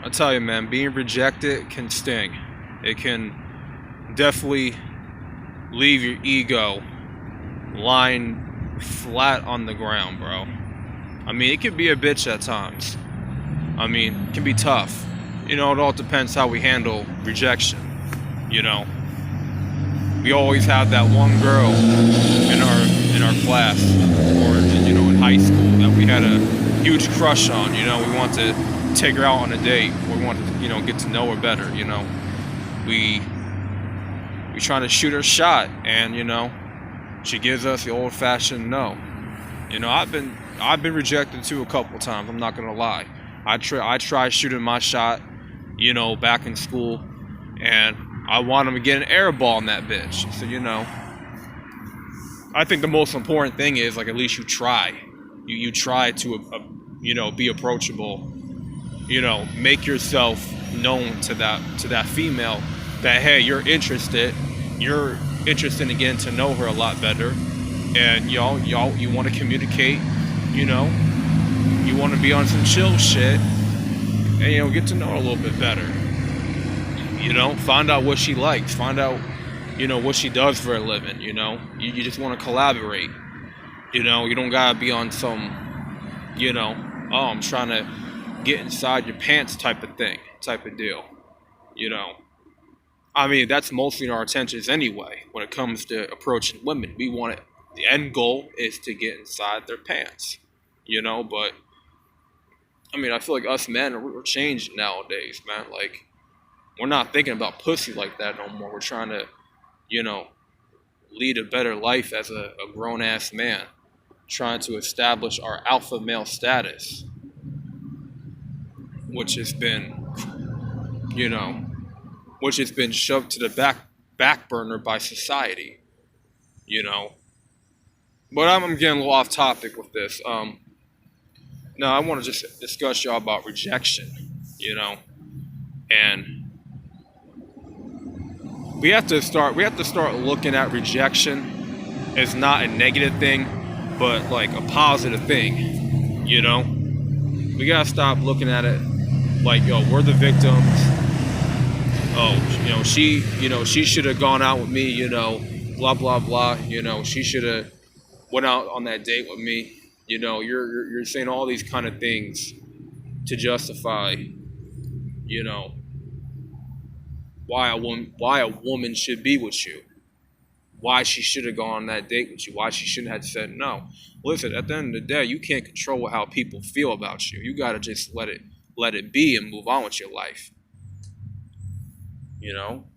I tell you, man, being rejected can sting. It can definitely leave your ego lying flat on the ground, bro. I mean, it can be a bitch at times. I mean, it can be tough. It all depends how we handle rejection. You know, we always have that one girl in our class, or in high school, that we had a huge crush on. We want to take her out on a date, or we want to get to know her better. We trying to shoot her shot, and she gives us the old-fashioned no. I've been rejected too a couple times. I'm not gonna lie. I tried shooting my shot, back in school, and I wanted to get an air ball in that bitch. So I think the most important thing is, like, at least you try. You try to be approachable. Make yourself known to that female that, hey, you're interested in getting to know her a lot better, and you want to communicate. You want to be on some chill shit, and get to know her a little bit better. Find out what she likes, find out what she does for a living. You just want to collaborate. You don't gotta be on some oh, I'm trying to get inside your pants type of deal. I mean, that's mostly our intentions anyway when it comes to approaching women. We want it. The end goal is to get inside their pants, but I mean, I feel like us men, we're changing nowadays, man. Like, we're not thinking about pussy like that no more. We're trying to, lead a better life as a grown-ass man, trying to establish our alpha male status, which has been, shoved to the back burner by society, But I'm getting a little off topic with this. Now I want to just discuss y'all about rejection, and we have to start looking at rejection as not a negative thing, but like a positive thing. We gotta stop looking at it like, yo, we're the victims. Oh, she should have gone out with me, blah blah blah. She should have went out on that date with me. You're saying all these kind of things to justify, why a woman should be with you, why she should have gone on that date with you, why she shouldn't have said no. Listen, at the end of the day, you can't control how people feel about you. You gotta just let it be and move on with your life.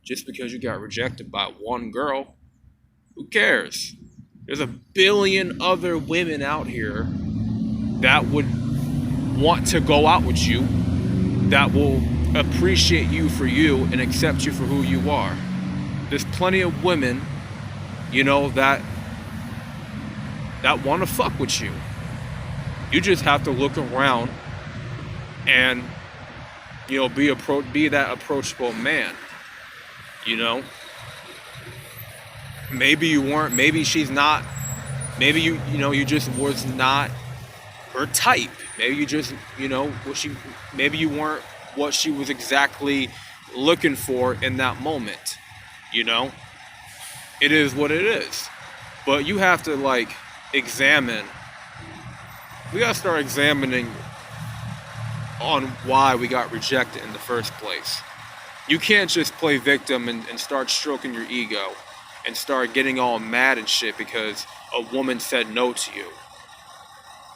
Just because you got rejected by one girl, who cares? There's a billion other women out here that would want to go out with you, that will appreciate you for you and accept you for who you are. There's plenty of women, that want to fuck with you. You just have to look around and be that approachable man. Maybe you weren't, maybe she's not, maybe you just was not her type. Maybe you just, maybe you weren't what she was exactly looking for in that moment. It is what it is. But you have to we gotta start examining on why we got rejected in the first place. You can't just play victim and start stroking your ego and start getting all mad and shit because a woman said no to you.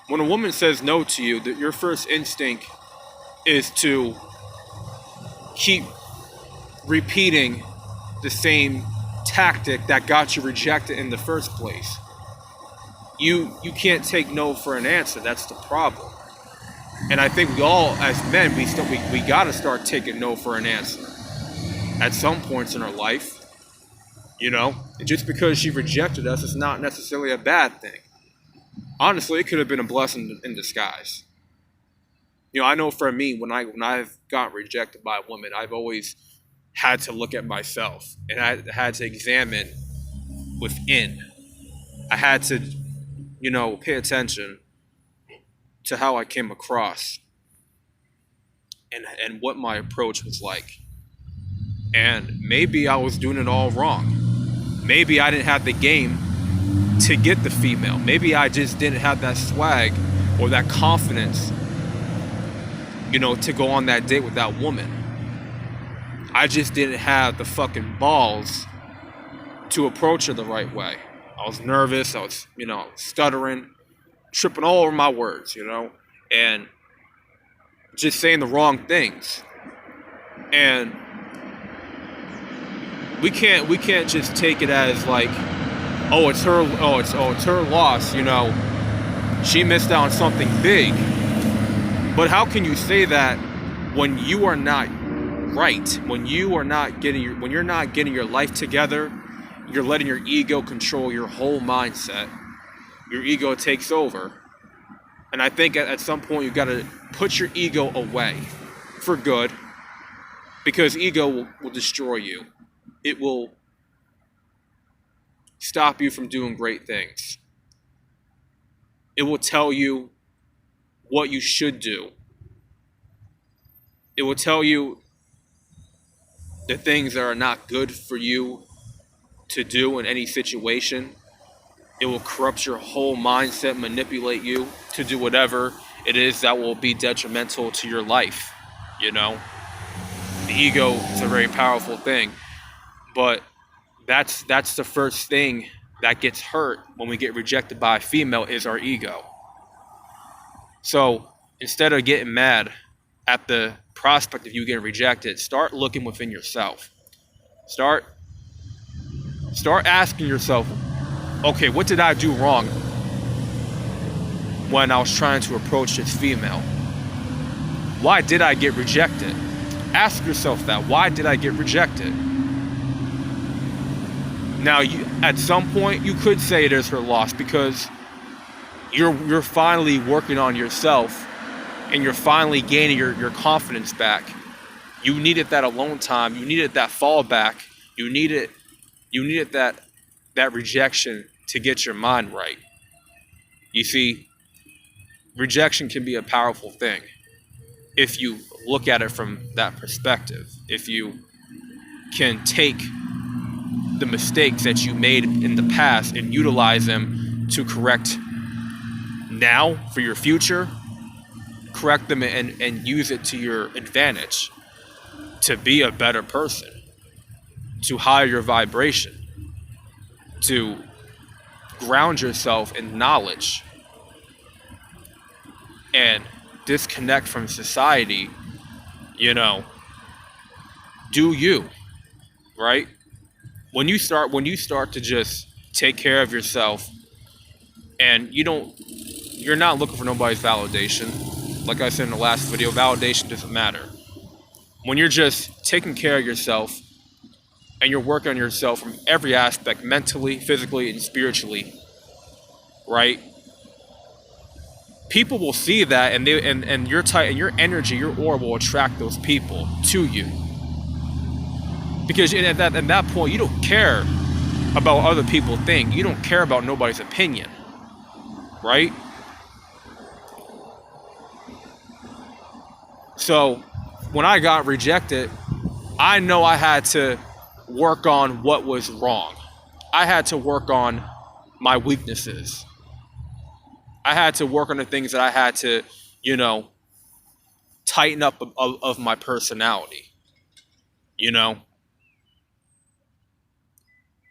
When a woman says no to you, your first instinct is to keep repeating the same tactic that got you rejected in the first place. You can't take no for an answer. That's the problem. And I think we all, as men, we gotta start taking no for an answer at some points in our life. And just because she rejected us is not necessarily a bad thing. Honestly, it could have been a blessing in disguise. I know for me, when I've got rejected by a woman, I've always had to look at myself, and I had to examine within. I had to, pay attention to how I came across. and what my approach was like. And maybe I was doing it all wrong. Maybe I didn't have the game to get the female. Maybe I just didn't have that swag or that confidence, to go on that date with that woman. I just didn't have the fucking balls to approach her the right way. I was nervous. I was, stuttering, tripping all over my words, and just saying the wrong things. And we can't just take it as like, it's her loss, she missed out on something big. But how can you say that when you are not right, when you're not getting your life together, you're letting your ego control your whole mindset. Your ego takes over. And I think at some point you got to put your ego away for good, because ego will destroy you. It will stop you from doing great things. It will tell you what you should do. It will tell you the things that are not good for you to do in any situation. It will corrupt your whole mindset, manipulate you to do whatever it is that will be detrimental to your life. The ego is a very powerful thing, but that's the first thing that gets hurt when we get rejected by a female, is our ego. So instead of getting mad at the prospect of you getting rejected, start looking within yourself. Start asking yourself, okay, what did I do wrong when I was trying to approach this female? Why did I get rejected? Ask yourself that. Why did I get rejected? Now, at some point, you could say it is her loss, because you're finally working on yourself and you're finally gaining your confidence back. You needed that alone time. You needed that fallback. You needed that rejection to get your mind right. You see, rejection can be a powerful thing if you look at it from that perspective. If you can take the mistakes that you made in the past and utilize them to correct now for your future, correct them and use it to your advantage to be a better person, to higher your vibration, to ground yourself in knowledge and disconnect from society. Do you, right? When you start to just take care of yourself, and you're not looking for nobody's validation. Like I said in the last video, validation doesn't matter. When you're just taking care of yourself and you're working on yourself from every aspect, mentally, physically, and spiritually, right? People will see that, and your type and your energy, your aura will attract those people to you. Because at that point, you don't care about what other people think. You don't care about nobody's opinion, right? So when I got rejected, I know I had to work on what was wrong. I had to work on my weaknesses. I had to work on the things that I had to, tighten up of my personality,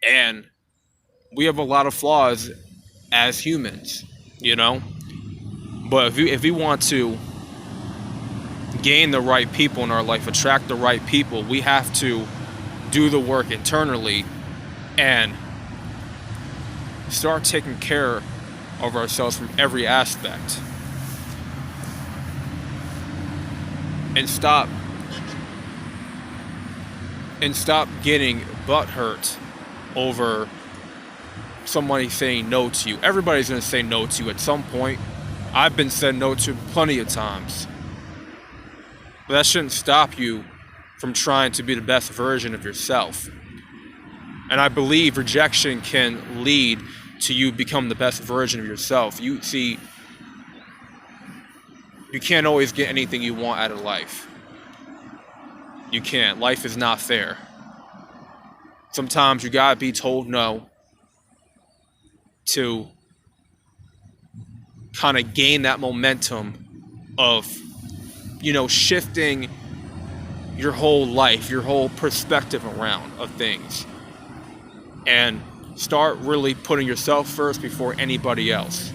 And we have a lot of flaws as humans, But if we want to gain the right people in our life, attract the right people, we have to do the work internally and start taking care of ourselves from every aspect. And stop getting butthurt over somebody saying no to you. Everybody's going to say no to you at some point. I've been said no to plenty of times. But that shouldn't stop you from trying to be the best version of yourself. And I believe rejection can lead to you become the best version of yourself. You see, you can't always get anything you want out of life. You can't. Life is not fair. Sometimes you gotta be told no to kind of gain that momentum of, shifting your whole life, your whole perspective around of things, and start really putting yourself first before anybody else.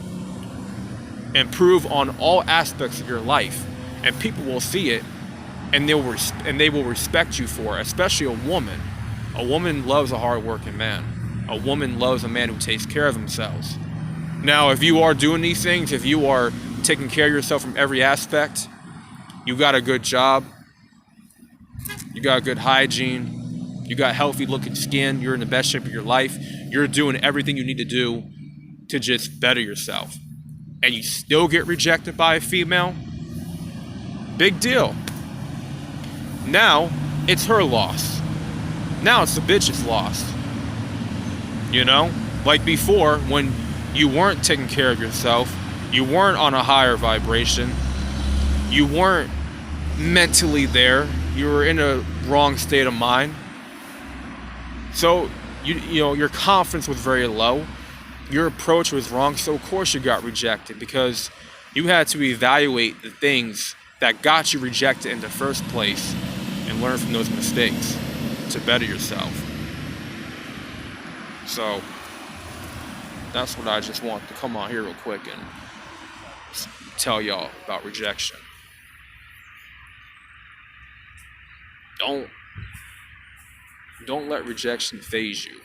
Improve on all aspects of your life, and people will see it, and they will respect you for it, especially a woman. A woman loves a hard-working man. A woman loves a man who takes care of themselves. Now, if you are doing these things, if you are taking care of yourself from every aspect, you got a good job, you got good hygiene, you got healthy looking skin, you're in the best shape of your life, you're doing everything you need to do to just better yourself, and you still get rejected by a female, big deal. Now, it's her loss. Now it's the bitch's loss. Like before, when you weren't taking care of yourself, you weren't on a higher vibration, you weren't mentally there, you were in a wrong state of mind. So, your confidence was very low, your approach was wrong, so of course you got rejected, because you had to evaluate the things that got you rejected in the first place and learn from those mistakes to better yourself. So that's what I just want to come on here real quick and tell y'all about rejection. Don't let rejection phase you.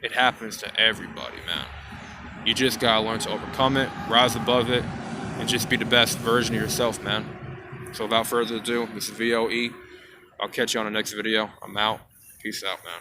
It happens to everybody, man. You just gotta learn to overcome it, rise above it, and just be the best version of yourself, man. So without further ado, this is VOE. I'll catch you on the next video. I'm out. Peace out, man.